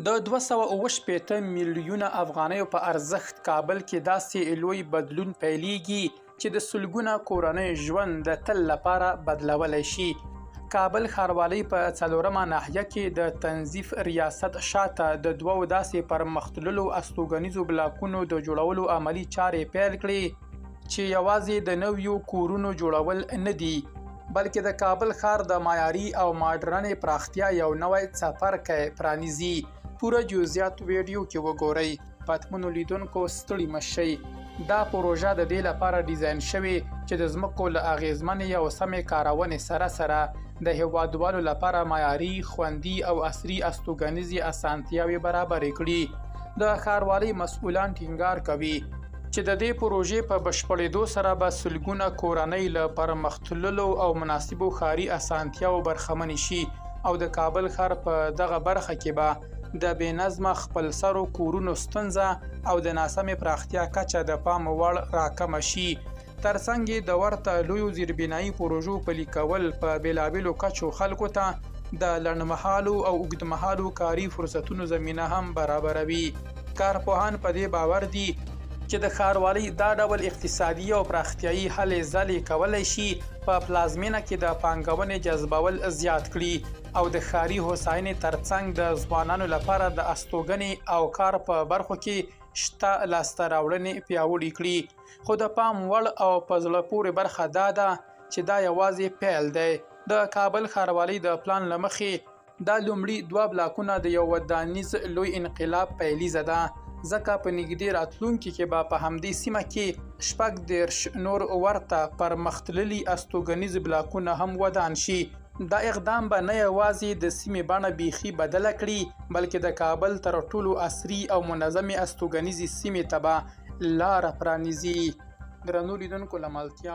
د 268 میلیونه افغانیو په ارزښت کابل کې داسې لوی بدلون پیلېږي چې د سلګونه کورنۍ ژوند د تل لپاره بدلولی شي. کابل ښاروالۍ په 4مه ناحیه کې د تنظیف ریاست شاته د دوو داسې پرمختللو استوګنیزو بلاکونو د جوړولو عملي چارې پیل کړې چې یوازې د نویو کورونو جوړول نه دي، بلکې د کابل ښار د معیاري او ماډرنې پراختیا یو نوی څپرکی پرانیزي. پوره جزئیات ویډیو کې وګورئ. پاتمنو لیدونکو ستړي مه شئ. دا پروژه د دې لپاره ډیزاین شوې چې د ځمکو له اغیزمنې او سمې کارونې سره سره د هیوادوالو لپاره معیاري، خوندي او عصري استوګنیزې اسانتیاوې برابرې کړي. د ښاروالۍ مسؤلان ټینګار کوي چې د دې پروژې په بشپړېدو سره به سلګونه کورنۍ له پرمختللو او مناسبو ښاري اسانتیاوو برخمنې شي او د کابل ښار په دغه برخه کې به د بې نظمه خپلسرو کورونو ستونزه او د ناسمې پراختیا کچه د پام وړ راکمه شي. ترڅنګ یې د ورته لویو زیربنایي پروژو پلي کول په بېلابېلو کچو خلکو ته د لنډمهالو او اوږدمهالو کاري فرصتونو زمینه هم برابروي. کارپوهان په دې باور دي چې د ښاروالۍ دا ډول اقتصادي او پراختیایي هلې ځلې کولی شي په پلازمینه کې د پانګونې جذبول زیات کړي او د ښاري هوساینې ترڅنګ د ځوانانو لپاره د استوګنې او کار په برخو کې شته لاسته راوړنې پیاوړې کړي. خو د پام وړ او په زړه پورې برخه دا ده چې دا یوازې پیل دی. د کابل ښاروالۍ د پلان له مخې دا لومړي 2 بلاکونه د یو ودانیز لوی انقلاب پیلیزه ده، ځکه په نږدې راتلونکي کې به په همدې سیمه کې 36 نور ورته پرمختللي استوګنیز بلاکونه هم ودان شي. دا اقدام به نه یوازې د سیمې بڼه بیخي بدله کړي، بلکې د کابل تر ټولو عصري او منظمې استوګنیزې سیمې ته به لاره پرانیزي. درنو لیدونکو له ملتیا